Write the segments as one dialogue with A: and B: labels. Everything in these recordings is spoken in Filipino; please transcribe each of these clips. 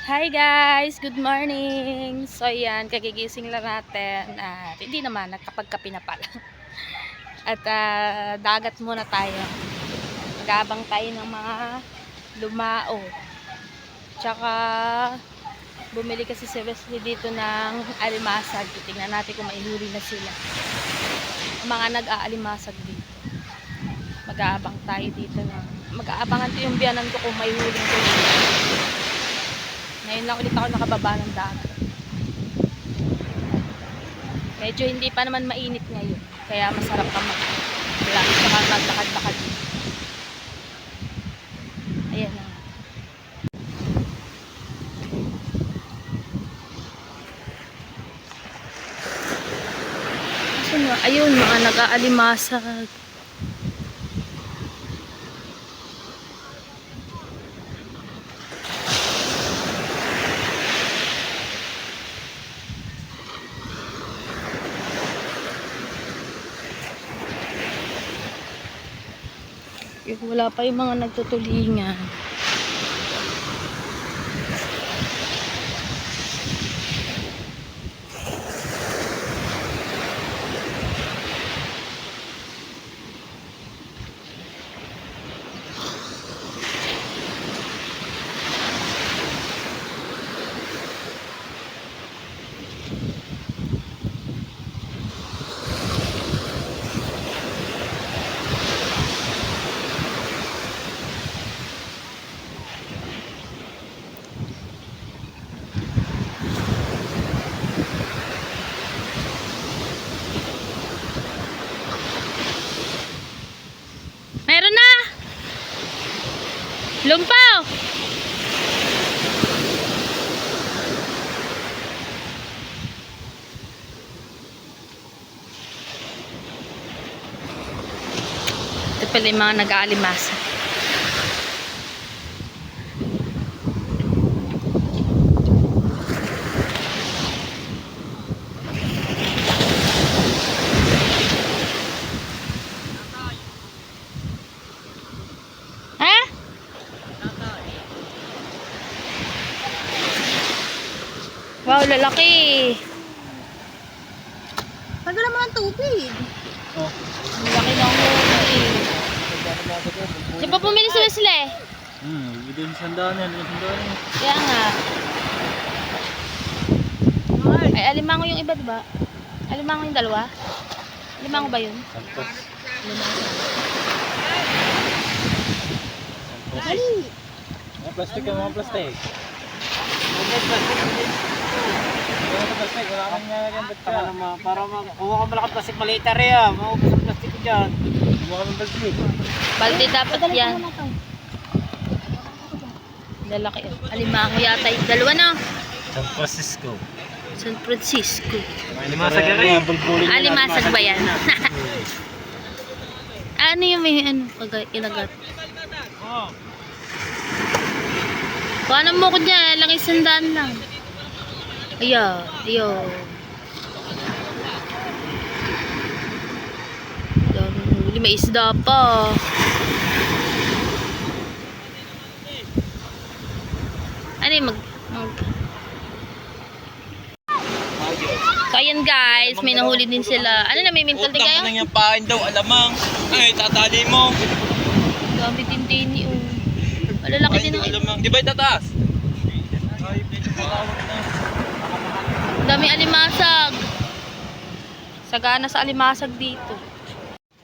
A: Hi guys! Good morning! So yan, kagigising lang natin at hindi naman, nagkapagkape na pala. At dagat muna tayo. Mag-aabang tayo ng mga lumao. Tsaka bumili kasi si Wesley dito ng alimasag. Tingnan natin kung maihuli na sila. Ang mga nag-aalimasag dito. Mag-aabang tayo dito na. Mag-aabangan ko yung biyanan ko kung maihuli ko. Ngayon lang ulit ako nakababa ng dagat. Medyo hindi pa naman mainit ngayon. Kaya masarap ka maglakad-lakad. Ayan na. Ayun, mga nag-aalimasag. Wala pa yung mga nagtutulingan. Meron na! Lumpaw! Ito pala yung mga nag-aalimasa. Wow, lalaki.
B: Tagal naman ang tubig.
A: Oh. Laki ng huli. Siya pa pumili si Wesley?
C: Bigyan yung sandaan yan.
A: Kaya nga. Ay, alimango yung iba, diba? Alimango yung dalawa? Alimango ba yun?
C: Sampos.
B: Dali.
C: Mga plastic ka, mga plastic. Wala kang nalagyan ba't ka?
D: Para makuha ka malakang plastic malita rin ah. Maubos ang plastic ko dyan.
C: Kumuha ka ng plastic.
A: Balde dapat yan. Lalaki. Alimango yata yung dalawa na.
C: San Francisco.
A: San Francisco.
D: Alimasag ka rin.
A: Alimasag ba yan? Ano yung may kinagat?
D: Oo.
A: Paano mo ko dyan? Lang isandaan lang. Ayan. Ayan. Daming huli. May isda pa. Ano yung So ayan guys, may nahuli din sila. Ano na, may mental din kayo?
C: Utang ka nang yung pain daw, alamang. Ay, tatali mo.
A: Dami din din yun. Malalaki din ang
C: Alamang. Di ba itataas?
A: dami alimasag. Sagana sa alimasag dito.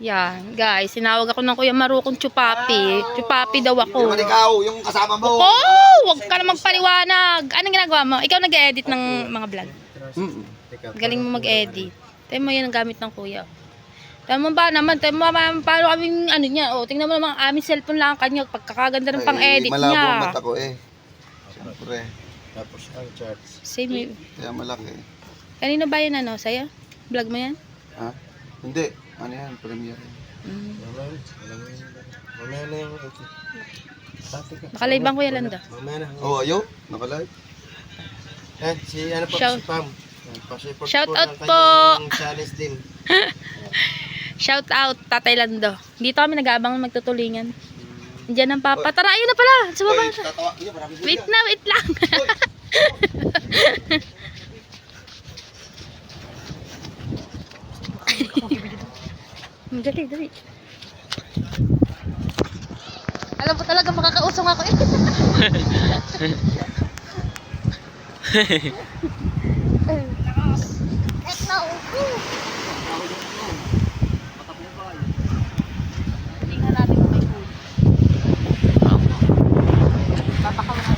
A: Yan, guys, sinawag ako ng Kuya Maru kong Chupapi. Chupapi daw ako.
E: Yung ikaw, yung kasama mo.
A: Oh, wag ka namang paliwanag. Anong ginagawa mo? Ikaw nag-edit ng mga vlog. Galing mo mag-edit. Tayo mo yan ang gamit ng kuya. Tayo mo ba naman? Tayo mo ba paano kaming ano niya? O, tingnan mo naman aming cellphone lang kanya. Pagkakaganda ng pang-edit
E: malabo
A: niya.
E: ang mata ko eh. Siyempre.
C: Tapos ang charts.
A: Same.
E: Kaya malaki.
A: Kanino ba yan ano? Sa'yo? Vlog mo yan?
E: Ha? Hindi. Ano yan? Premiere.
D: Mamaya na yung
A: Nakalaibang Kuya Lando.
D: Mamaya na.
E: Oh, ayaw? Nakalive?
D: Si ano po,
A: Shout-
D: si Pam.
A: Shout out po.
D: Challenge din.
A: Shout out Tatay Lando. Dito kami nag-aabang magtutulingan. Diyan ang papa. Tara, ayun na pala. Sa baba.
E: Tatawa. Iya, marami
A: Wait na, wait lang. Tingnan natin kung may huli. Tatakaw na sa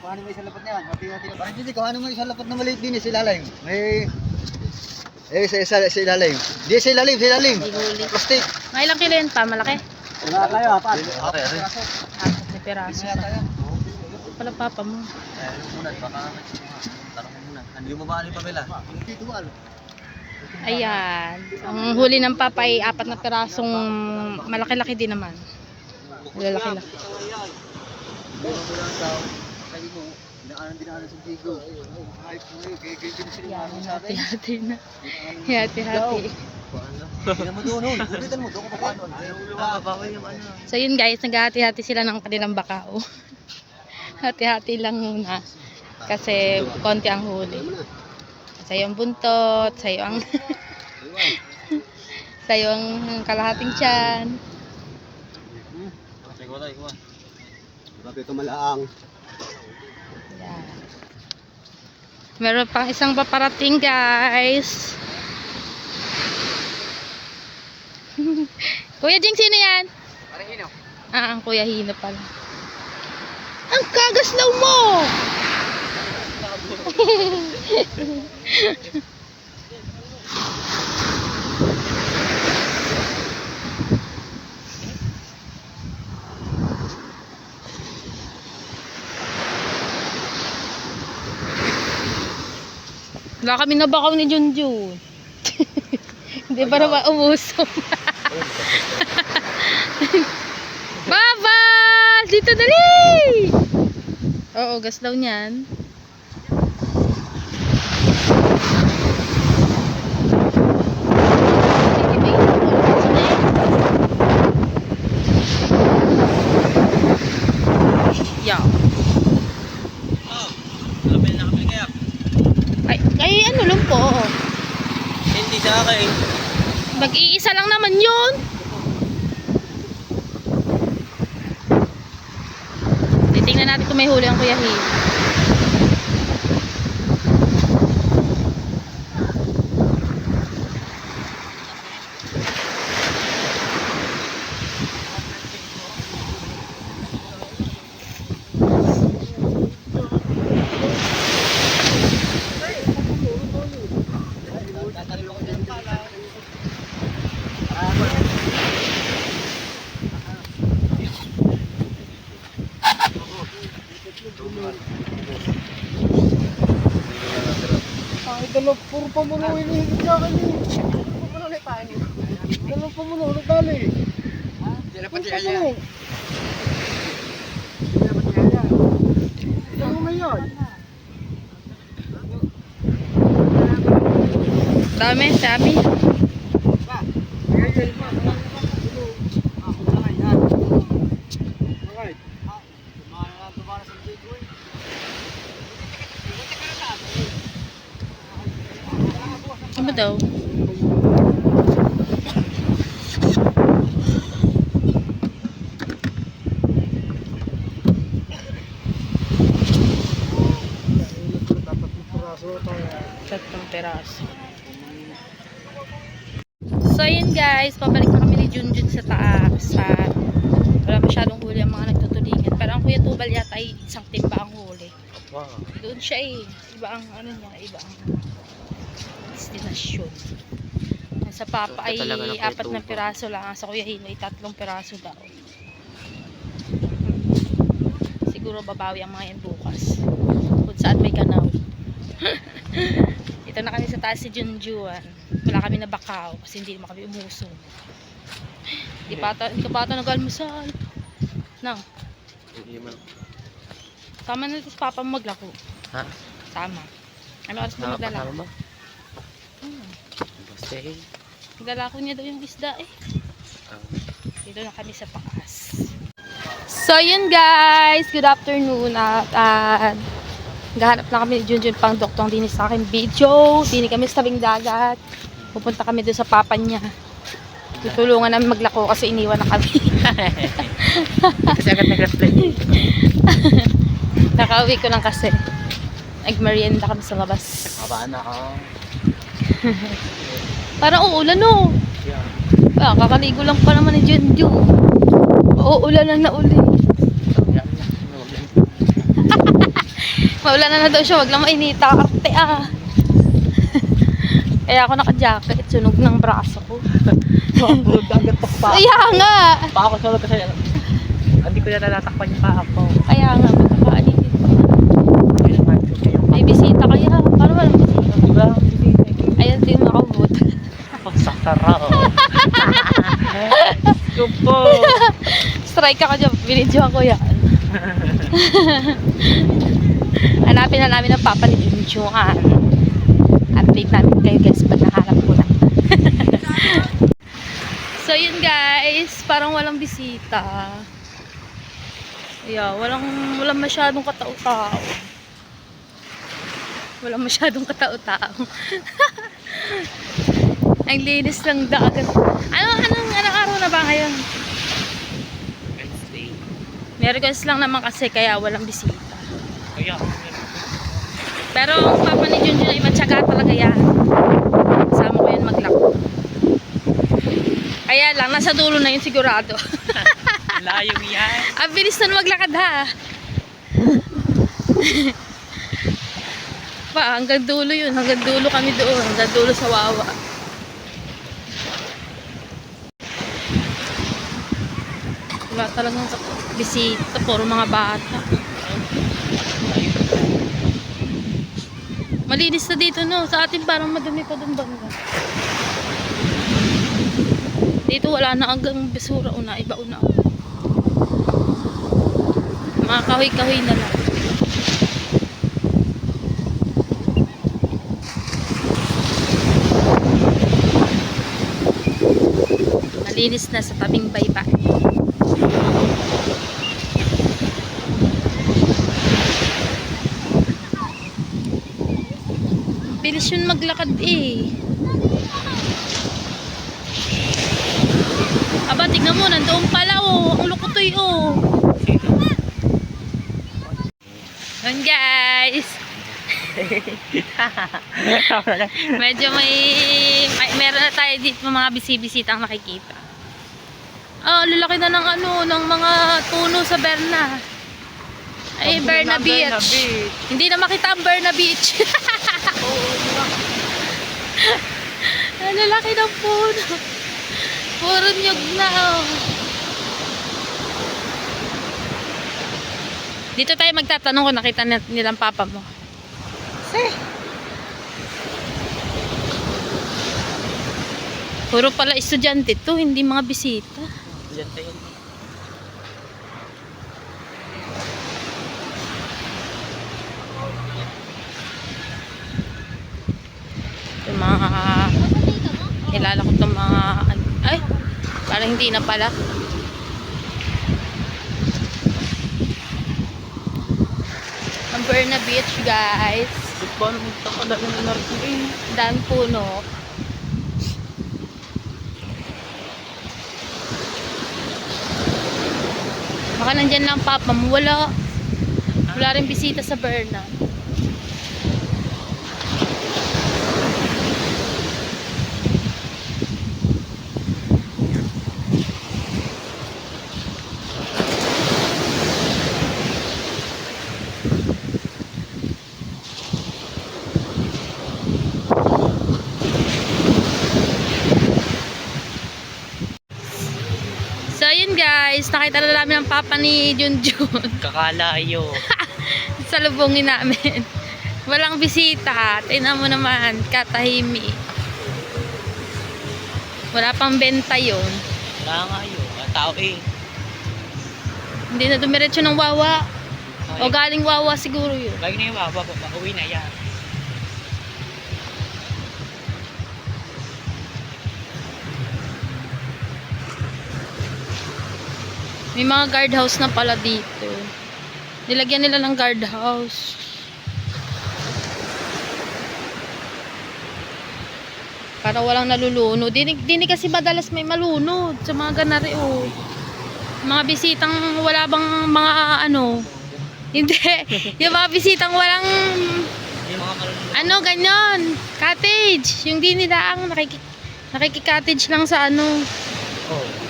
D: Kuhanin mo isang lapat niyan. Hati-hati na. Parang hindi, kuhanin mo isang lapat na maliit din sa ilalim. May... sa ilalim. Di sa ilalim, sa ilalim. Plastic.
A: Mga ilang kilo yan pa? Malaki?
D: Wala tayo, apat.
C: Okay, okay.
A: Apat na piraso pa. Pala papa mo.
C: Muna, baka tanong mo muna. Hindi mo ba ano yung pamela?
A: Ayan. Ang huli ng papa ay 4 na pirasong malaki-laki din naman. Lalaki-laki. Yan, hati-hati na. Hati-hati.
D: Tingnan mo doon, ulitan mo doon kung paano.
C: Bawal yung ano.
A: So yun guys, naghahati-hati sila ng kanilang bakao. Hati-hati lang muna. Kasi konti ang huli. Sa'yo ang buntot, sa'yo ang sa'yo ang kalahating tiyan.
D: Grabe ito malaang.
A: Yan. Meron pang isang paparating guys. Kuya Jing, sino yan?
D: Parehino.
A: Ah, ang Kuya Hino pala. Ang kagaslaw mo! Wala kami nabakaw ni Junjun. Hindi ba naman umusok? Baba! Dito dali! Oo, gas daw niyan. Yeah.
C: Lapel na kami kaya.
A: Ay, ano lang po.
C: Hindi sa akin.
A: Mag-iisa lang naman yun. Titingnan natin kung may huli ang Kuya Hino.
D: Ay, dalawang puro pamuno hinihigit sa akin eh. Pamuno na paano? Dalawang pamuno, nagdali. Hindi na pati kaya. Hindi na pati kaya. Ano na yan?
A: Dami, dami. Ano daw? Tatlong peraso. So yun guys, pabalik na kami ni Junjun sa taas. Wala masyadong huli ang mga nagtutulingan. Pero ang Kuya Tubal yata ay isang timba ang huli. Doon siya eh. Iba ang ano niya, iba ang destinasyon. Sa Papa ay 4 na piraso lang. Sa Kuya Hino ay 3 piraso daw. Siguro babawi ang mga yan bukas. Kung saan may ganaw. Ito na kami sa taas si Junjuan. Wala kami na bakaw kasi hindi naman kami umusong. Hindi pa ata nag-almusal. No. Tama na ito sa Papa mo maglako.
C: Ha?
A: Tama. Ano oras mo maglalako?
C: Basta
A: Dala ko niya daw yung isda eh. Dito na kami sa pakas. So yun guys, good afternoon at gahanap na kami ni Junjun pang doktong dinis sa akin video. Dini kami sa tabing dagat. Pupunta kami doon sa papa niya. Tutulungan namin maglako kasi iniwan na kami.
C: Kasi agad nag-replay.
A: Nakauwi ko lang kasi. Nag-merienda kami sa labas.
C: Kabaan na ako.
A: Parang uulan no. Kakaligo lang pa naman ni Junjun. Uulan na uli. Maulan na daw siya, wag lang mainita. Arte ah. Kaya ako naka-jacket, sunog ng braso ko.
C: Dagat pa.
A: Kaya nga.
C: Pa ako sunog kasi hindi ko na natatakpan yung paa ko.
A: Kaya nga, magkakaaninin ko. May bisita kaya. Paano walang bisita?
C: Diba?
A: Ayan din makabot.
C: Pagsakara o. Kupo.
A: Strike ka dyan, binidyo ako yan. Hanapin na namin ang papa ni Junjun. Update namin kayo guys pag nahanap ko na. So yun guys, parang walang bisita. Yeah, walang masyadong katao-tao. Walang masyadong katao-tao. Ang linis ng dagat. Anong araw na ba ngayon?
C: Wednesday.
A: Merkules lang naman kasi kaya walang bisita.
C: Kaya.
A: Pero ang papa ni Junjun ay matyaga talaga yan. Kasama ko yan maglako. Kaya lang, nasa dulo na yun sigurado.
C: Layo yan.
A: Ang bilis na maglakad ha. Pa, hanggang dulo yun. Hanggang dulo kami doon. Hanggang dulo sa Wawa. Wala talagang bisita. Puro mga bata. Malinis na dito no. Sa atin parang madumi pa doon banda. Dito wala na hanggang basura. Iba una. Mga kahoy-kahoy na lang. Malinis na sa tabing baybay. Bilis yun maglakad eh. Aba, tignan mo, nandoon pala oh. Ang lukutoy oh. Yun guys. Medyo meron na tayo dito mga bisibisitang nakikita. Lalaki na ng ng mga puno sa Berna. Ay, Berna Beach. Hindi na makita ang Berna Beach. Lalaki ng puno. Puro nyug na oh. Dito tayo magtatanong kung nakita nilang papa mo. Puro pala estudyante to, hindi mga bisita.
C: Estudyante yun.
A: Yung mga kilala ko itong mga ay, parang hindi na pala. Ang Berna Beach guys.
C: Paano magtakadali na narin eh?
A: Dan puno. Baka nandyan lang papa mo. Wala rin bisita sa Berna. So ayun guys, nakita na namin ang papa ni Junjun.
C: Kakalayo.
A: Salubungin namin. Walang bisita. Tingnan mo naman, katahimi. Wala pang benta yun.
C: Wala nga yun. Ang tao eh.
A: Hindi na dumiretso ng Wawa. O galing Wawa siguro yun.
C: Lagi na yung baba. Uwi na yan.
A: May mga guardhouse na pala dito. Nilagyan nila ng guardhouse. Para walang nalulunod. Dini kasi madalas may malunod sa mga ganari oh. Mga bisitang wala bang mga ano. Hindi. Yung mga bisitang walang ano ganyan. Cottage. Yung di nila ang nakiki-cottage lang sa ano.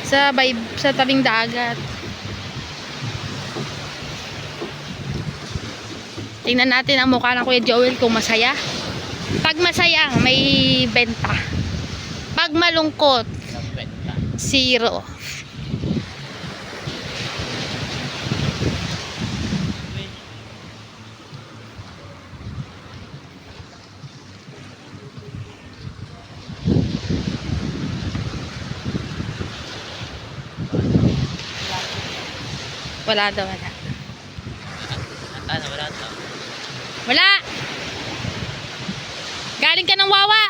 A: Sa tabing dagat. Tingnan natin ang mukha ng Kuya Joel kung masaya. Pag masaya, may benta. Pag malungkot, 0. Wala daw, wala.
C: Wala to.
A: Wala! Galing ka ng Wawa!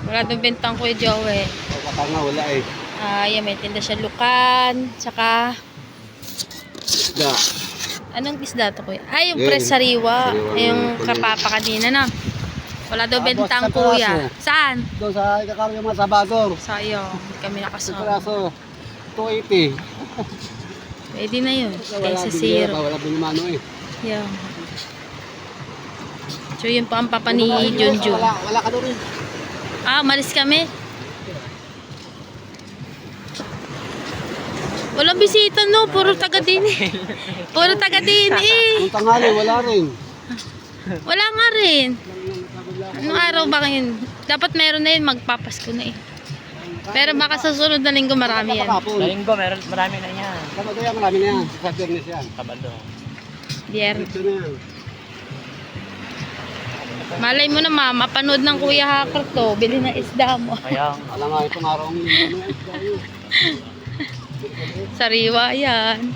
A: Wala doon bentang Kuya Joey.
D: Baka nga wala eh.
A: Yan, may tinda siya lukan. Tsaka,
D: Isda.
A: anong isda to Kuya? Yung
E: Yan.
A: presariwa.
E: Sariwa
A: Yung
E: ng
A: kapapa kanina na. Wala daw
D: Tapos
A: bentang
D: sa
A: Kuya.
D: piraso.
A: Saan?
D: Doon sa ikakaro yung mga sabador.
A: Sayang, hindi kami
D: Sa
A: nakasama.
D: piraso. 280.
A: Pwede na yun.
D: Wala
A: Kaysa
D: binili,
A: 0.
D: wala binimano eh.
A: Yan. So yun po ang papa ni Junjun.
D: Wala ka doon eh.
A: Malis kami. Walang bisita no, puro taga din eh. Puro taga din eh.
D: Nung tanghali, wala rin.
A: Wala nga rin. Anong araw ba ngayon? Dapat meron na yun, magpapasko na eh. Pero baka sa sunod na linggo marami yan.
C: Sa linggo, marami na yan.
D: Sabado yan, marami na yan. Sa Biyernes yan.
C: Sabado.
A: Biyernes.
D: Dito na yan.
A: Malay mo na mapanood ng Kuya Hacker to. Bili ng isda mo.
C: Kaya,
D: Alam nga, itong araw ang
A: Sariwa yan.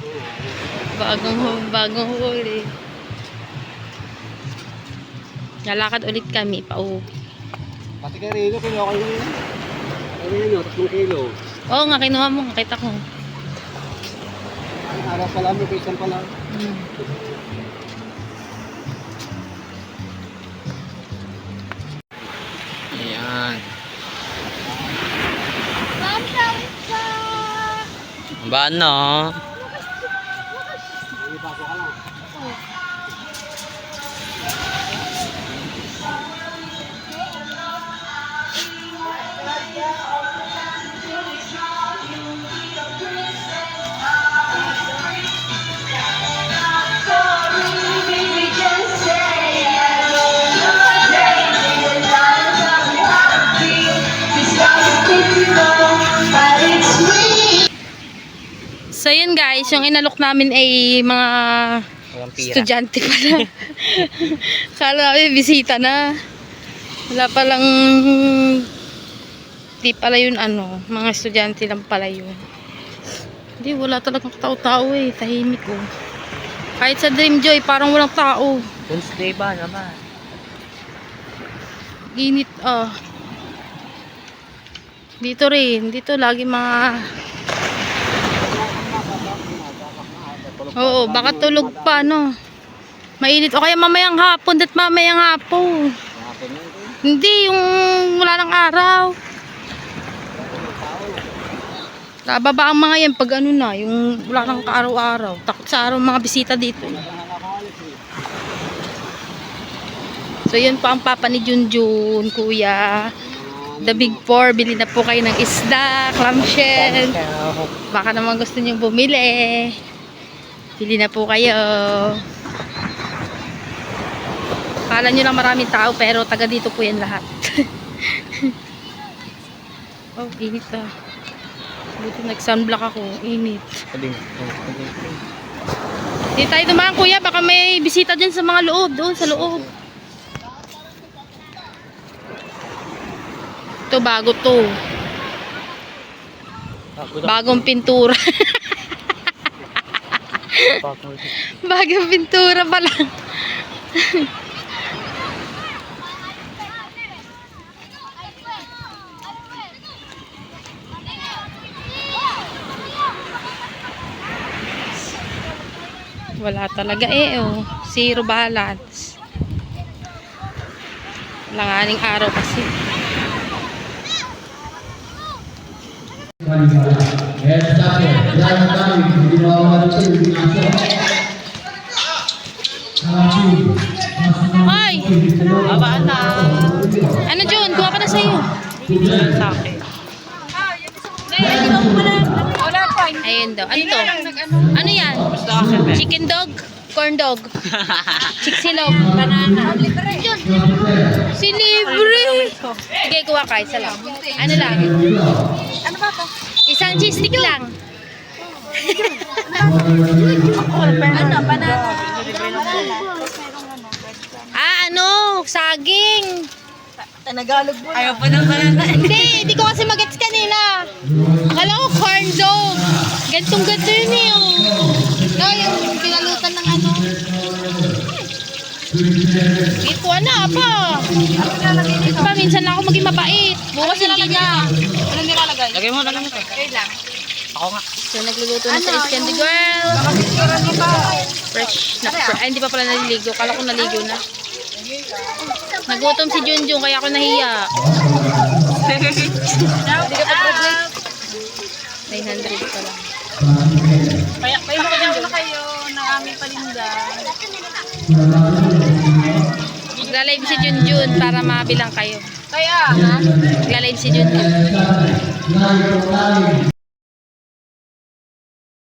A: Bagong huli. Lalakad ulit kami pauwi.
D: Pati kay Rino, kinuha ko yun. Kay Rino, 3 kilo.
A: Oo nga, kinuha mo. Nakita ko.
D: Ang araw pala, may pisan pala.
A: Hmm.
C: ayan. Ba no?
D: May bago ka lang.
A: So yun guys, yung inalok namin ay mga
C: Walang pira.
A: estudyante pala. Kala namin bisita na. Wala palang di pala yun ano, mga estudyante lang pala yun. Hindi, wala talagang tao-tao eh, tahimik oh. Kahit sa Dream Joy, parang walang tao.
C: Wednesday ba naman?
A: Init Dito rin, dito lagi mga oo, baka tulog pa no. Mainit o kaya mamayang hapon at mamayang hapon. Hindi, yung wala ng araw. Bababa ang mga yan pag ano na, yung wala ng kaaraw-araw. Takot sa araw mga bisita dito. So yun pa ang papa ni Junjun, kuya. The Big Four, bili na po kayo ng isda, clamshell. Baka naman gusto nyo bumili. Bili na po kayo. Akala nyo lang maraming tao pero taga dito po yan lahat. Oh, init ah. Buti nag-sunblock ako. Init. Di tayo dumaan kuya. Baka may bisita dyan sa mga loob. Doon sa loob. Ito bago to. Bagong pintura. Bagong pintura pa lang. Wala talaga oh. Zero balance. Langaning araw kasi. Hoy!
C: Baba na.
A: Ano Jun? Kuha pa na sa'yo.
C: Sa akin.
A: Wala pa. Ayun daw. Ano to? Ano yan? Chicken dog? Corn dog? Chiksilog? Banana? Si Libre! Sige, kuha ka. Isa lang. Ano lang?
B: Ano ba to?
A: Isang cheese stick lang.
B: Ano? Banana.
A: Ano? Saging.
B: Tanagalog mo. Ayaw pa ng banana.
A: Hindi ko kasi magets kanina. Akala ko corn dog. Gantong gato yun eh. No, yung pinalutan ng ano. Ito na pa. Ito pa, minsan lang ako maging mabait. Bukas hindi na.
B: Anong nilalagay?
C: Lagay mo.
B: Wait lang.
C: Ako nga.
A: So, nagluluto na sa Candy Girl.
B: Picturean mo ba?
A: Fresh. Ay, hindi pa pala naliligo. Kala ko naligo na. Nagutom si Junjun, kaya ako nahiya.
B: Hindi ka pa graduate.
A: 900 pa lang.
B: Payaw na kayo ng aming paninda.
A: Magla-live si Junjun para mabilang kayo.
B: Kaya,
A: Magla-live si Junjun.